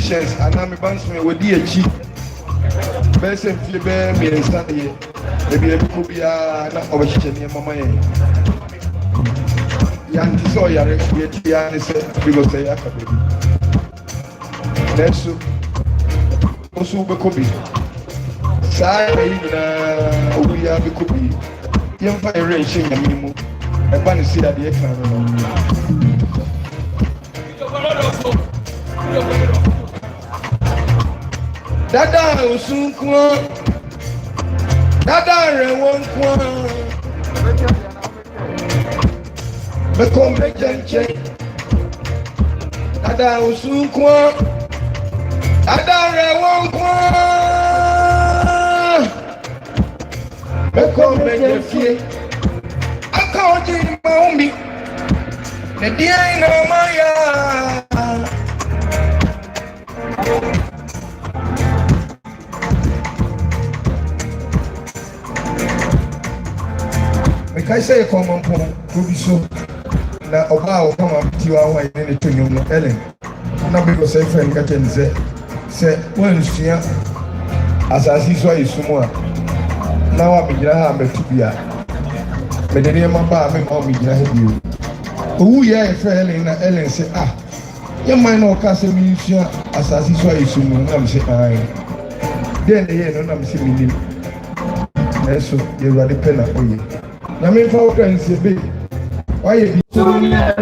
musicians and I'm a bandsman with DH. Best and Fliber, me and Sandy. Maybe a Kubia, not over Chichen, Mamma. Yanti saw Yari, Yeti, said, we will say, that's also the Kobe. Sai, we are the Kobe. Young fire racing a minimum. I want to see that the Dada Osunkwa Dada Rewonkwa Bekombe Jenche Dada Osunkwa Dada Rewonkwa Bekombe Jenche Akaoji Maumi Nedia ina maya I say a common point, be so. Now, about come up to our way in the Ellen. Now, because say, friend, Captain say, when you see as I see so is somewhere. Now, I'm beginning to be a Medina Mamba, I'm all beginning you. Oh, yeah, friend, Ellen say, you might not cast a musician as I see so is soon. I'm saying, then the end, I'm seeing him. And so you are the pen up for you. I mean, for friends, a bit. Why you doing that?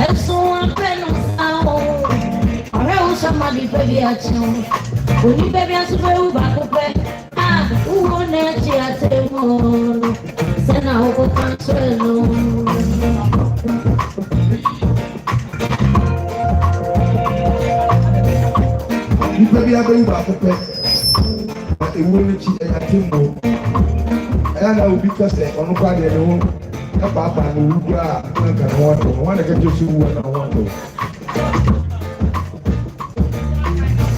Eso apenas ao. Ora o chamado baby action. Uni baby asu ba ko pe. Ah, o ne ti atemo. Sena o ko consuelo. Baby abu ba ko pe. Ewu ni ti atemo. Ela obi ka se onu kwa de no. Na papa no wudu a na ka no wato. Wana ka jesu wu na wato.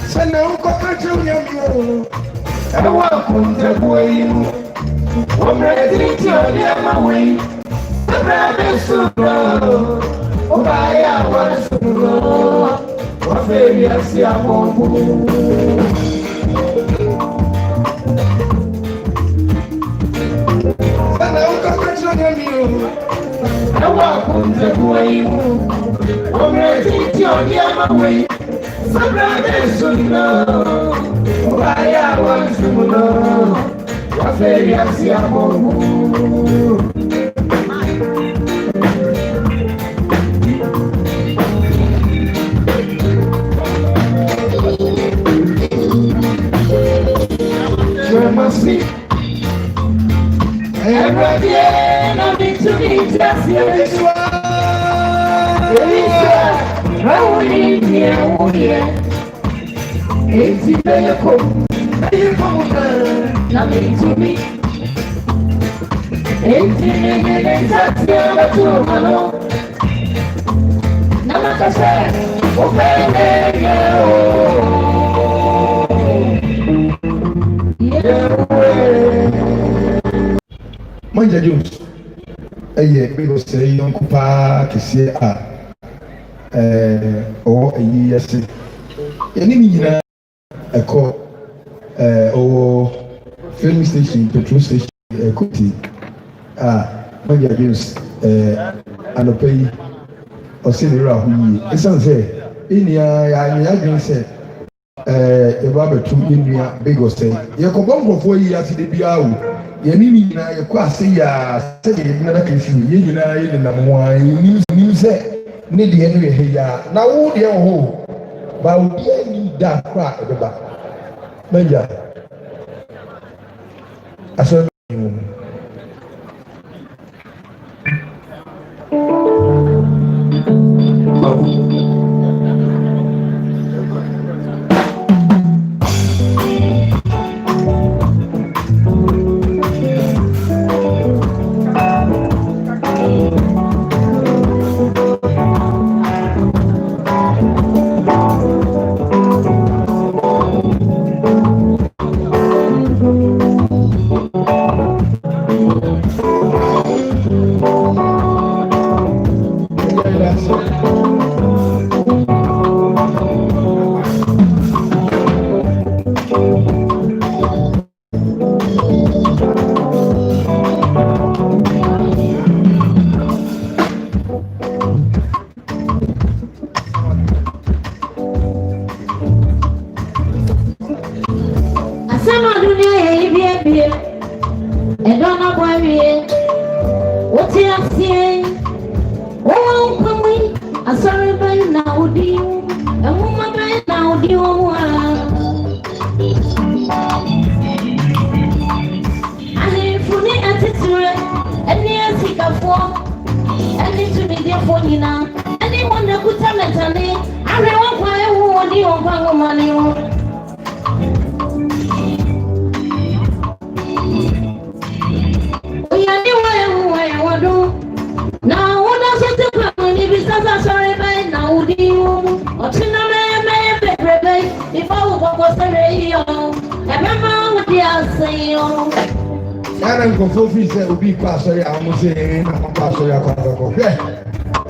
Sana uko kacho nyamyo. Ewa kunze boyu. Omrediti odiama we. Abrade suno. Obaya wasuno. Waferi asi amongu. Sana uko kacho nyamyo. Ewa kunze boyu. Omrediti odiama we. Sabrade suno. Obaya wasuno. Waferi asi amongu. Je m'assis. Everybody, I'm into me, just this one. I need you. It's the day you come. You come, I'm into me. It's the day you touch your tomorrow. Namakasa, open you. Manja Jones, because say young Kupa to say or a year say any a call or filling station, petrol station, Kuti Manja Jones and a pay or say the Rahu. It's unfair. In ya said Robert to India big or say, you come for 4 years to the Biao. Yanini na yekwa se ya se ye na ka fi ye nyina ye na mo an ni se ne de no ye ya na wo de ho ba wo de ni da kwa e ba manja aso Obi pass ya amuse na pass ya kwa kwa.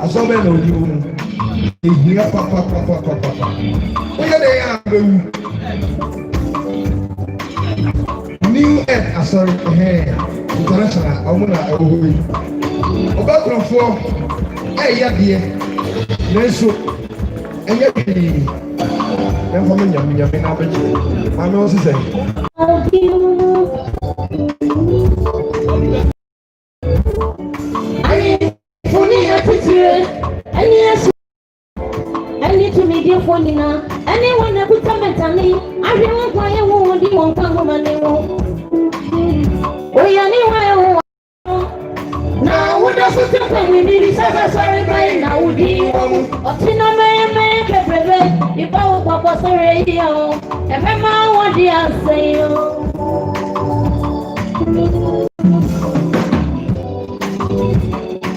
Asobe na odi mu. Ehia papa. Oya de ya be wu. New Ed asori international amuna ohoyi. Oba krofo ya de. Neso eya bi. Dem fo nyam na beje. Ma no si say. die fonina anyone na buta metani ahwe won kwa ye won di won kwa ngoma ne wo oya ni wa wo na wo da so te kwa we ni sasa sorry by na wo di wo otina me pepepe iba wo kwa sorry yo e fe ma wo di aseyo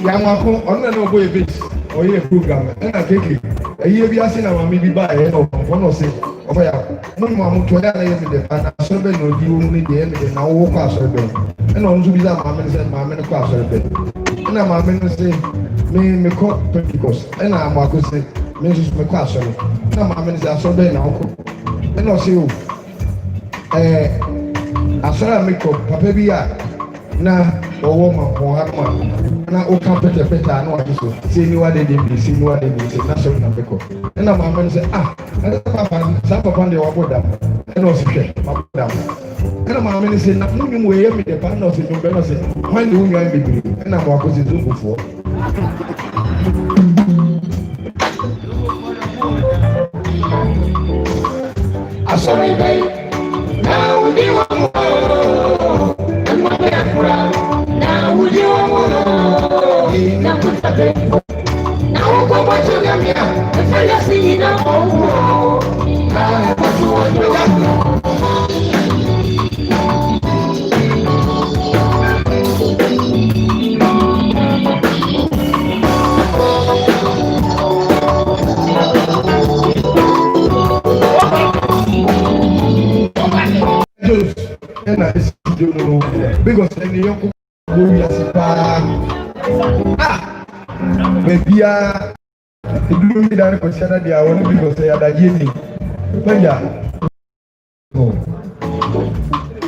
Yamako ona no boy bit oye program na keke eye bi ase na mama bi ba e no ono se oba ya mo mo to ya na ye de pana so be no di wo ni de na wo kwa so be e no nzu bi za mama ni se mama ni kwa so be na mama ni se me ko Pentecost e na amako se me nzu me kwa so na mama ni se so be na oko e no se o asara me ko papa bi ya na owo ma ko ha ma na o ka pete na wa so se ni wa de se ni wa de se na so na be ko na mama ni se papa de wa boda na o se hwe ma boda na mama ni se na munyu we ye me de pa na o se no be no se hwan de unyu an bibiri na mo ko se zungufo asori bay na udi wa mo na be akura na udi wa mo na kutabe na uko bacho gamia efanya sina owo na bacho wa na studio no because any young go ya sipa bebia do me that consider dia won because ya da je ni banja no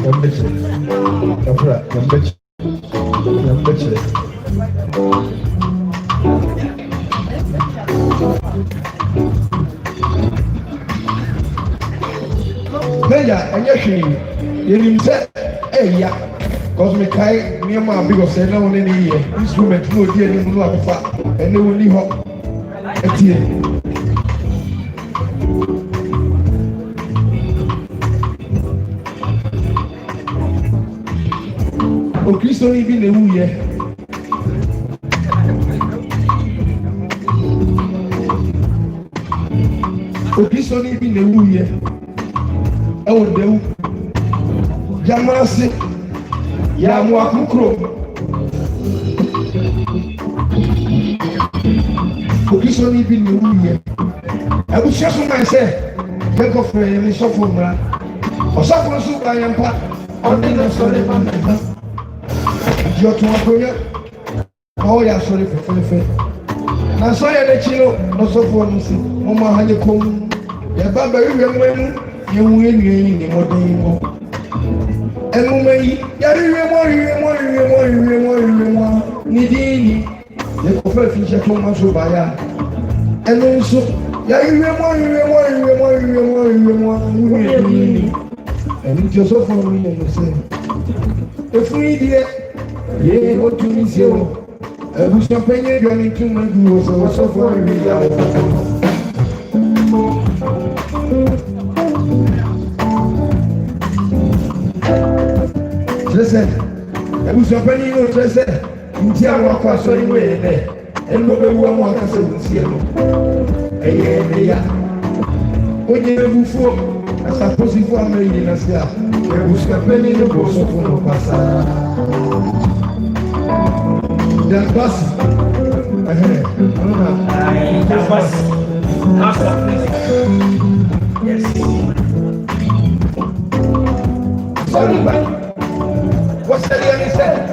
yambeche afra yambeche Meja anya hwi yenim se eya cause me kai me ma big of say na won ni ye instrument no die ni mu no afa ene woni ho etie o Kristo ni bi na wu ye o Kristo ni bi na wu ye ewo dewu jamasi ya mu akukro Kristo ni bi na wu ye ebu shesu man se beko fere ni sofo mra osafo so ba yampa oni na sore ba mpa yo to akoya o ya sore fefe na so ya de chino no sofo no si mo ma hanye kom ya ba ba wi mwemu yewu enyi ni modin mo enu meyi ya riwe mo ni dini ye ko fe fi se to ma so ba ya enu so ya riwe mo ni enu jo so fo mi no se efu idie ye o tu mi se o ebu so penye bi oni tu ma du o so fo mi ya Listen, ebu so penye no trese nti awon kwa so ni we ne enu be wo mo aka se nsi eno eye ne ya onye ebu fo asa posifu ameyi na sia ebu so penye no bo so fo no pasa dan pass dan pass yes sorry bye. What's the name he said?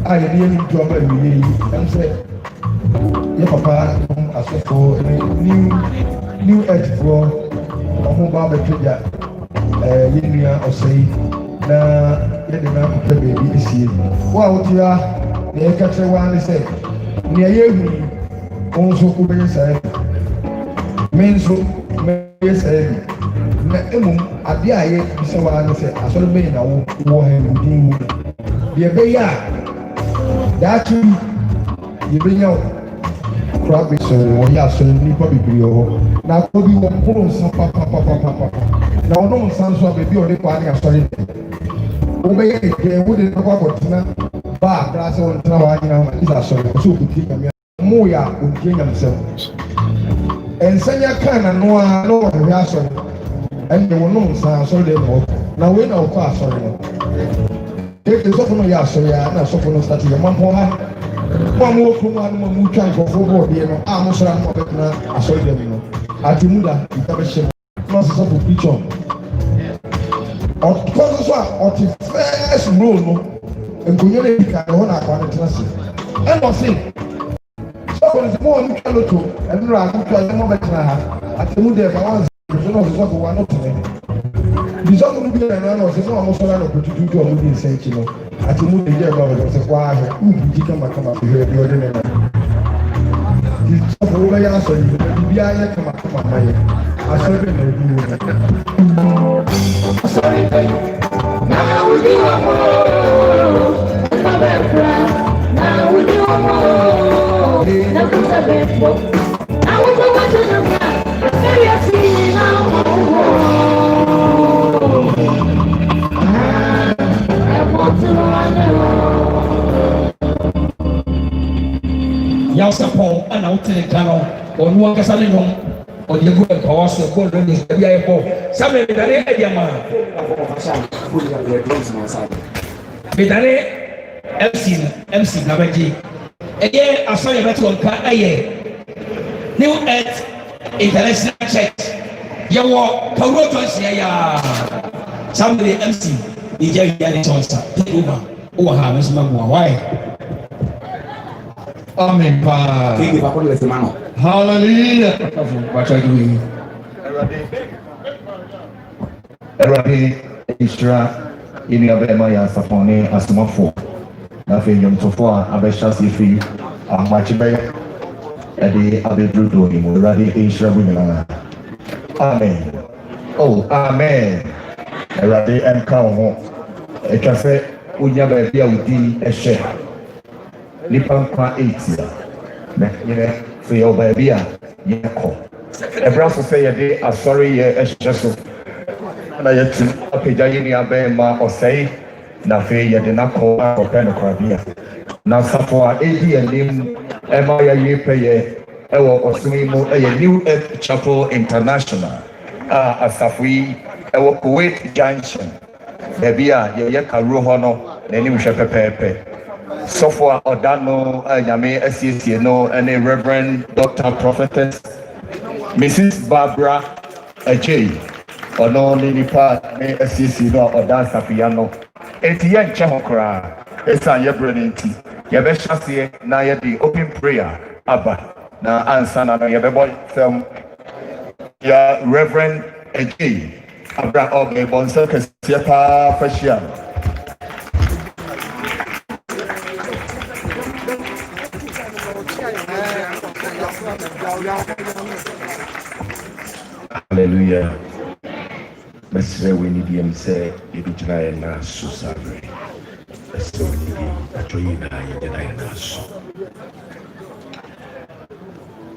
I didn't drop a million. I'm saying, your papa asofo new earth for ɔmo ba bɛtwagya yɛ nua ɔsɛe na yɛde na mpɛ baabi esie wo a wote ha na yɛka kyerɛ wo ne sɛ nea yɛhu wo nso wobɛyɛ saa me nso mɛyɛ saa na mmom adeɛ a yɛbisa wo ne sɛ asɔre bɛyi na wowɔ ha wodin mu deɛ ɛbɛyɛ a daakye yɛbɛnya wo kora bɛsɔre wɔyɛ asɔre nnipa bebree wɔ hɔ na akɔ bi wɔ mporo nsa papapapapa na ɔnom nsa nso a baabi a ɔde kɔ ane asɔre dɛ wobɛyɛ ɛdɛ wode no kɔ akɔtena baa bra sɛ wɔntena hɔ anyina ma ɛsɛ asɔre ɔsɛ ɔkɔtie nyame moyɛ a ɔntie nyamesɛm ɛnsɛnyɛ kaa nano a na wɔhwehwɛ asɔre ɛnde wɔnom nsa asɔre dɛ ma ɔkɔ na wei na ɔkɔ asɔre no ɛde sɔfo no yɛ asɔre a na sɔfo no sate yɛ mampɔ ha mo a mowɔ kurom a no ma motwa nkurɔfoɔ bɔɔdeɛ no a mosɔre no ɔbɛtena asɔre dɛm no ate mu da nka bɛhyɛ mu na ɔsesɔfo pikyɔn ɔtɔ so a ɔte first row no nkonnwa no edi kan hɔ na akwa no tena se ɛna ɔse sɔfo no sɛ mo a motwa loto ɛnora a motwa yɛ mo bɛtena ha ate mu dɛ ba wansi so na ɔsesɔfo wa no tene bisɔfo no bi yɛ na ɔsɛ mo a mosɔre no ɔkɔtutu tu a modi nsa akyi no ate mu de yɛ ba bɛtɛ sɛ kɔ ahwɛ wobugi kamakama hwɛ bi ɔde ne nam bisɔfo wobɛyɛ asɔre yi biribiara yɛ kamakama ma yɛ asɔre bɛ na ebi wɔ mu asɔre bɛ na wodi wɔ mo ɛfa bɛ fura na wodi wɔ mo na kuta bɛ fo na wodi wɔ to na fura ɛyɛ asi na wɔ wɔ ɛfɔ to wa ne wɔ. Yawsapɔn ɛna wotene ka no ɔno ankasa ne nom ɔde egu mpawa so ɛkɔ lɔri ɛbi ayɛ bɔ sábẹ midane ɛdi ama midane MC nabɛgye ɛyɛ asɔre bɛtɔ nka ɛyɛ New Earth International Church yɛwɔ kawuro tɔnsia yaa sábẹ MC ìjẹ́ ìyá ni tɔnsa take over ɔwɔ ha mɛsɛn ma bu wa wáyé. Amen. Hallelujah. Eradi Isra ini abema ya safone asumafo. Na fe nyomtofo a abesha sifi amachibe edi abedrudo ni mo Eradi Isra bunana. Amen. Oh, amen. Eradi enka ho. Ekase unya ba bia udi ehye. Nipa nkwa 8 na yene so yɛ baabi a yɛkɔ ɛbra so sɛ yɛde asɔre yɛ ɛhyɛ so na yɛtim apagya yɛ nua bɛrima ɔsɛe na afei yɛde n'akɔ akɔpɛ no korabea na asafo a ɛdi anim ɛma yɛyɛ pɛyɛ ɛwɔ ɔsom yi mu ɛyɛ New Earth Chapel International a asafo yi ɛwɔ Kuwait Junction baabi a yɛyɛ kawuro hɔ no n'anim hwɛ pɛpɛɛpɛ sɔfo a ɔda no nyame asiesie no ɛne Reverend Dr. Prophetess Mrs. Barbara Ajay ɔno ne nipa ne asiesie no a ɔda nsafeya no eti yɛ nkyɛn ho koraa esan yɛbrɛ ne nti yɛbɛhyɛ aseɛ na yɛde open prayer aba na ansa na no yɛbɛbɔ fam ya Reverend Ajay abra ɔbɛbɔ nsa kɛseɛ paa fahyia no. Hallelujah. Mesre we need him say ebijina na susare. Mesre we need him atoyi na yedena na su.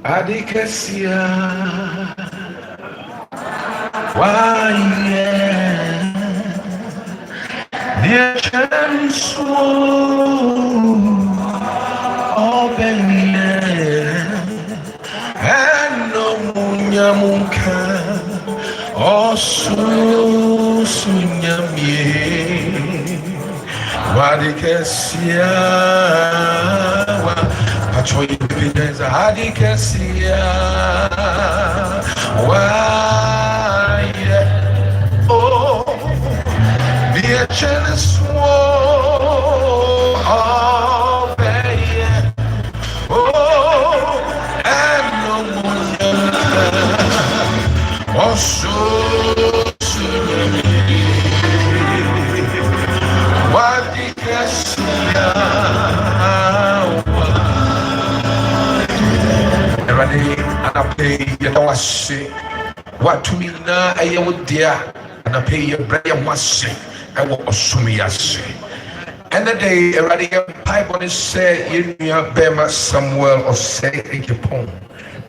Adikesia why dear chance Munyamunka osunyamye wadikesia wa pachoyi pideza hadikesia wa oh the chance anapɛ yɛda wase watumi na ɛyɛ wo dea anapɛ yɛbrɛ yɛ ho ase ɛwɔ ɔsom yi ase ɛnɛ de awurade yɛ mpaebɔ ne sɛ yɛnnua bɛrima samuel ɔsɛ agyepɔn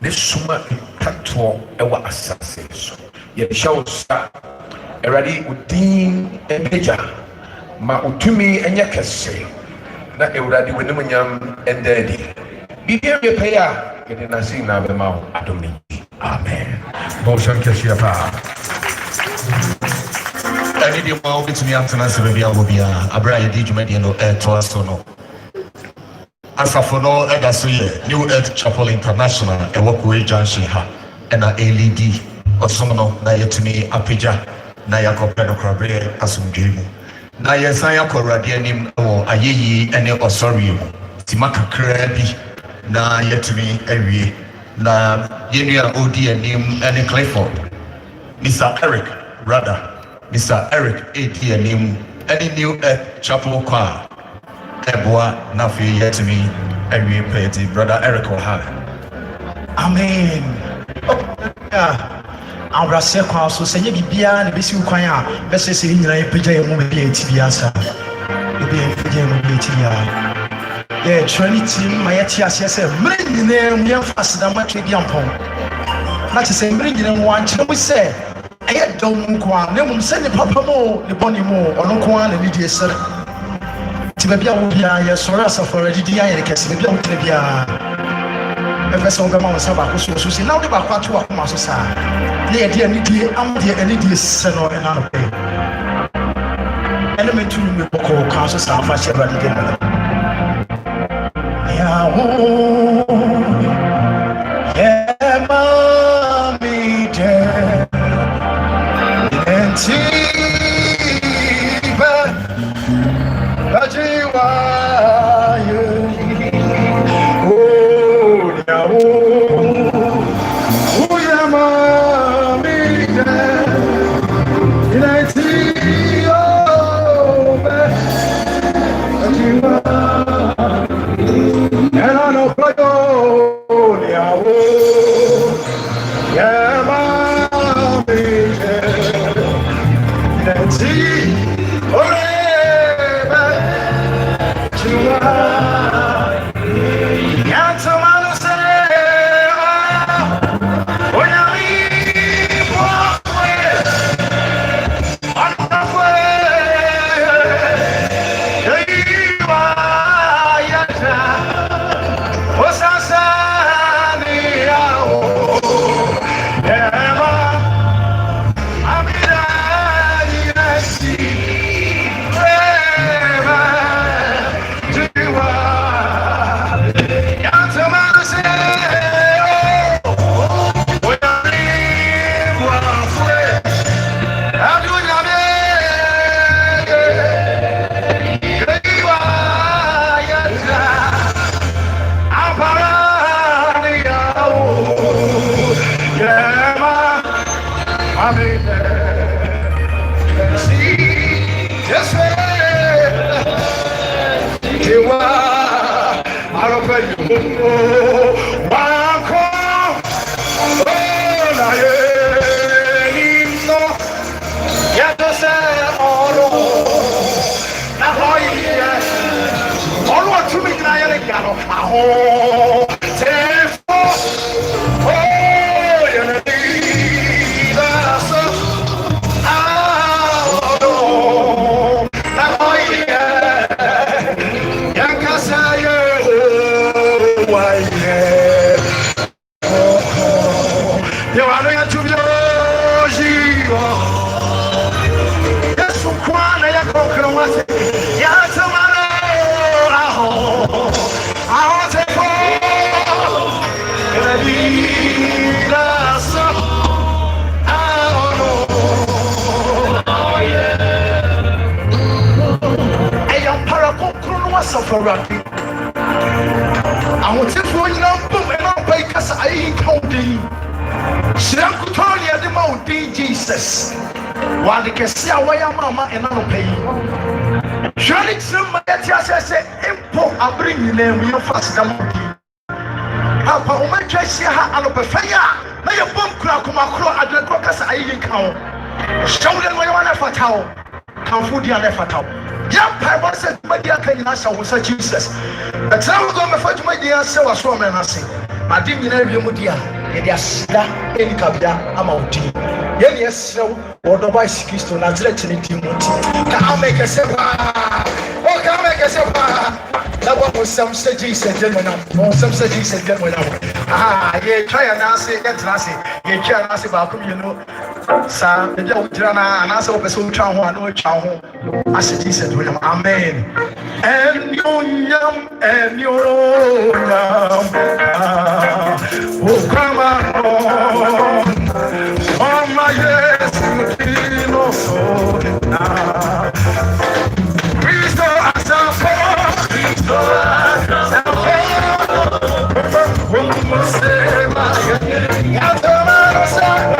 ne soma mpatoɔ ɛwɔ asase so yɛhyɛ wo sa awurade wo din ɛmɛgya ma wo tumi ɛnyɛ kɛse na awurade w'anim nyam ɛnda adi biribiara yɛpɛ yi a yɛde n'ase nyinaa bɛma wo adom ne yi amen bɔhyɛn kɛseɛ paa ɛne deɛ ma wobɛtumi atena sɛ baabi a wɔ biara aberɛ a yɛde dwumadeɛ no ɛtoa so no asafo no ɛda so yɛ New Earth Chapel International ɛwɔ Korea Junction ha ɛna ɛlidi ɔsom no na yɛtumi apagya na yɛakɔpɛ no koraberɛ asomdwee mu na yɛsan yɛakɔ Awurade anim wɔ ayɛyi ne ɔsɔreɛ mu tima kakraa bi na yɛtumi awie na yɛnua a ɔdi anim ne Clifford Mr. Eric edi anim ɛne New Earth Chapel Choir ɛboa na afei yɛtumi awie pɛɛti Brother Eric wɔ ha amen awurase kwan so sɛ nyɛ biribiara na bɛsi wo kwan a bɛsɛ sɛ nyinaa yɛpagya yɛ mu baabi a ɛti biara saa baabi a yɛpagya yɛ mu baabi a ɛti biara yɛtwerɛ ne tirim ma yɛte aseɛ sɛ mmerɛ nyinaa mu yɛmfa aseda matwerɛ bi ampɔn na kyɛ sɛ mmerɛ nyinaa mu wankyerɛ mu sɛ ɛyɛ dɔw mu nko a na mmom sɛ ne papa mu ne bɔne mu ɔno nko a na ne die sɛre nti baabi a wo biara yɛsɔre asafo Awurade din ayɛ ne kɛse baabi a wogyina biara ɛfɛ sɛ wobɛma wo nsa baako so so si na wode baako ato wakoma so saa na yɛde anidie amodeɛ anidie sɛ no ɛna no pɛ ɛne mɛtu no mebɔkɔɔ kwa so saa fa hyɛ Awurade din nana yawo yɛma me dɛ ɛnti bɛ ajiwa yɛ Jesus. While the Kessia Waya Mama and I'll pay. Surely some Matia says, Impo, I bring you name, we are fast. pa o ma twa hia ha anopefanya na ye bom kura komakro adrekro kasa ayi nka wo shawle no ye wana fatawo kanfo dia na fatawo ya pa bo se madi aka nyina sha wo sa Jesus etrawo go me fatuma dia se wa so me na se ade nyina wie mu dia ye dia sida eni kabia ama odi ye ne esrew wo do ba Kristo na zere chiniti muti ka ameke se ba o ka ameke se ba na bo sam se Jesus jenwana mo sam se Jesus jenwana ye try na se ye tra se ye try na se ba ko you know sa de o jira na na se o pese o twa ho ana o twa ho ase Jesus jenwana amen and yam oh come on oh my yes you know so now Cristo asafo Cristo asafo como se vaya ya tomar sa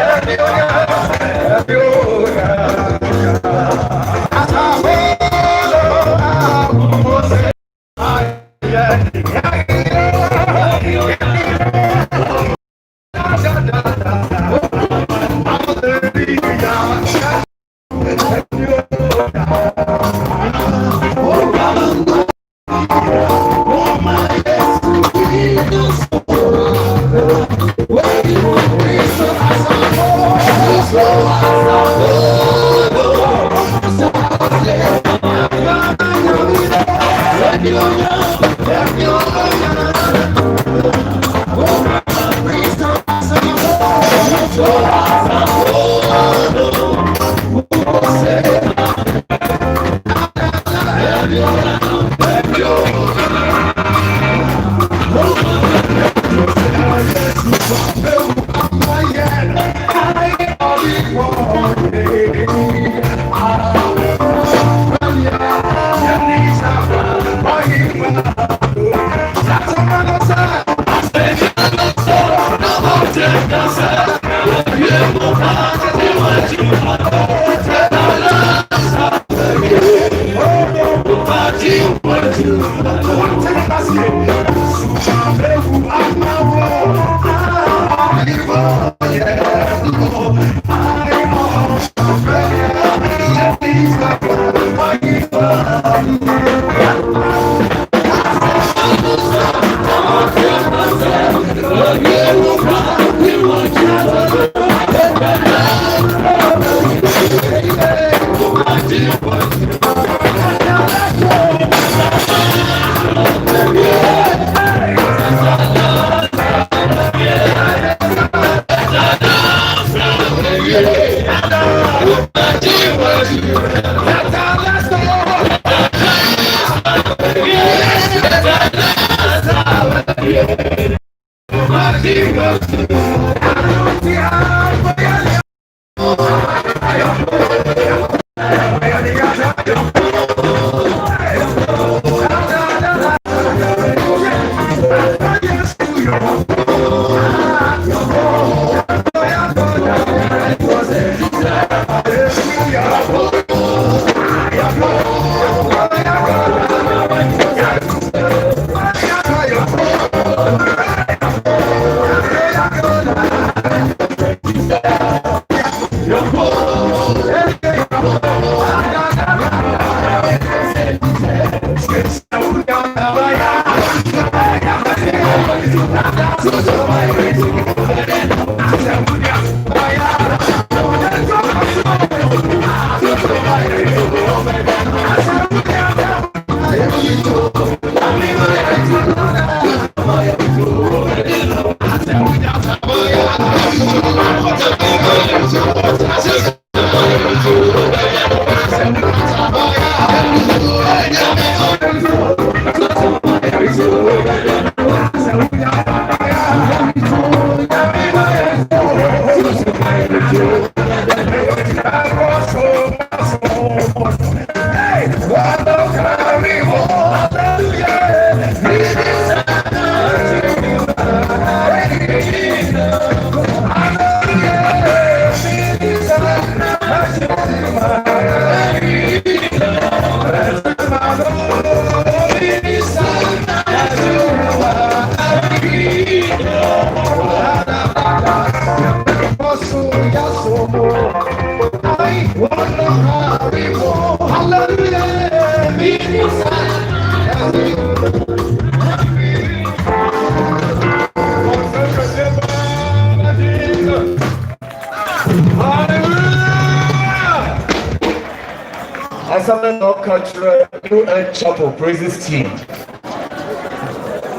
Bonsam no culture New Earth Chapel praises team.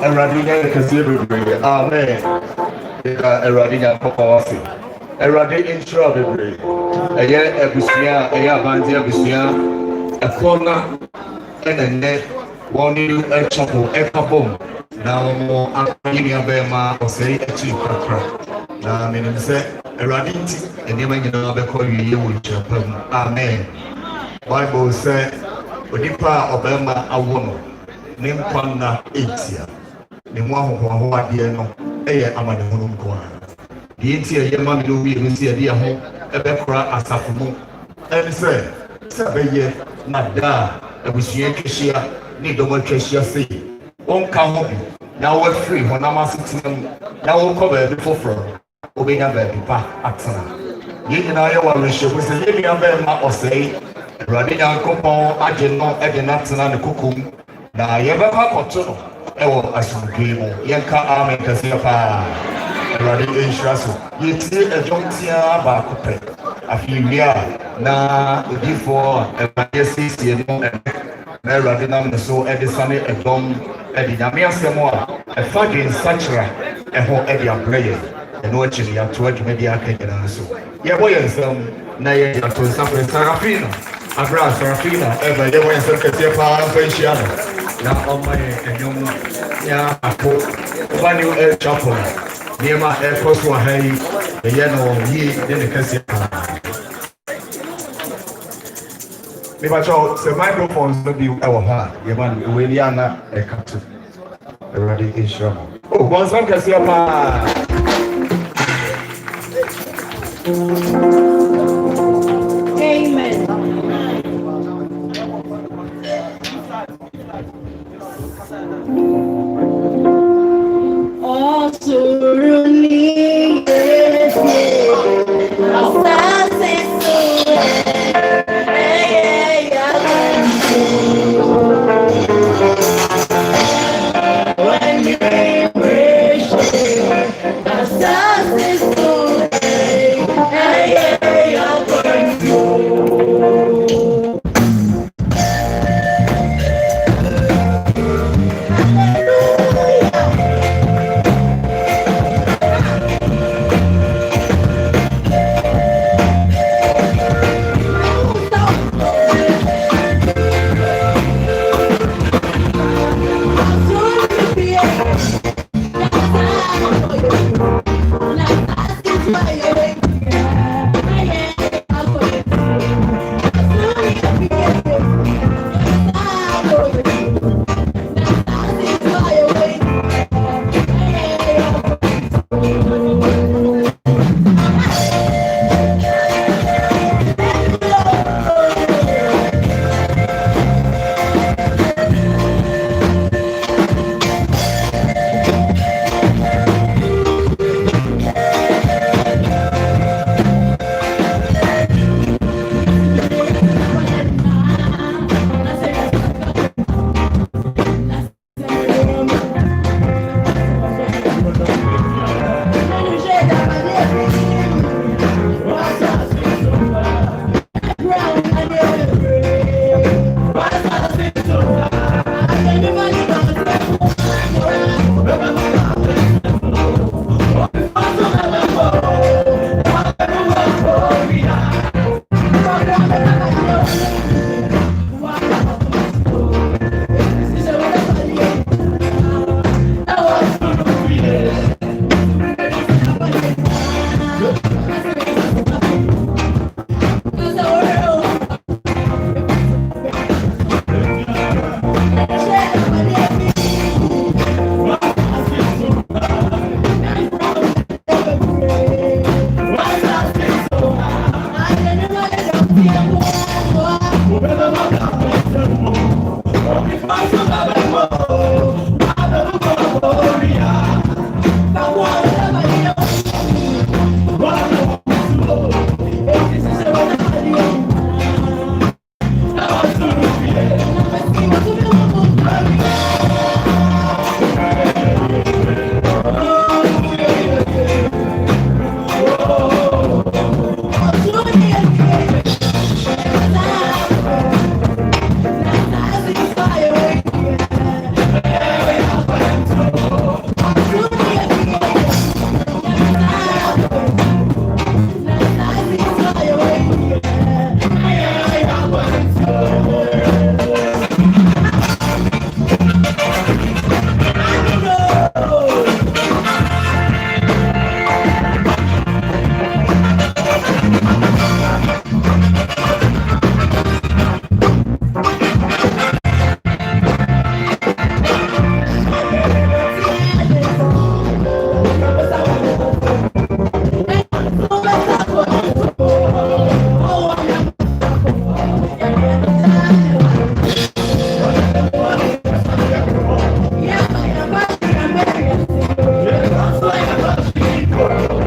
And Radina Casibri. Amen. Radina Popawasi. And Radin intro Bibri. A year Abusia, a year Bandia Busia, a corner and a net, one New Earth Chapel, a couple. Now more Antonia Bema or say a cheap crack. Now I mean, say a Radinti, and you may know call you with Japan. Amen. Bible said, Odipa Obama a woman, named Kwana Etia, the one who had the no, a Amadon Kwan. The Etia Yaman will be in the idea home, a Bekra Asafumu, and said, Sabaye, Nada, a Bushia Kishia, Nidomo Kishia say, won't come home. Now we're free when I'm asking now we'll cover before from obeying a baby back at time. You know, I want to say, you know, or say, Radina Coupon, I did not add the nuts and the cuckoo. Now, you ever have a total. Oh, I should dream. Yanka arm and Cassiapa. Radina Inshrasu. You see a Jontia Bacope. A few years now, before a Majesty, you know, and Radina, so Edison, a dome, Edinamia Samoa, a fucking Satra, a whole Eddie player. And watching you to what media can so. Yeah, boy, and some Naya to something Sarafina. Abra Sarafina, ever they went to Cassiapa and Fiana. Now on my young, yeah, I put one new air chapel. Near my air force one hay, the yellow he then the Cassiapa. Maybe I thought the microphones will be our heart. You want Williana a captain. Already is sure. Oh, once I'm Cassiapa. Amen. Oh, surely, yes, when you embrace it, You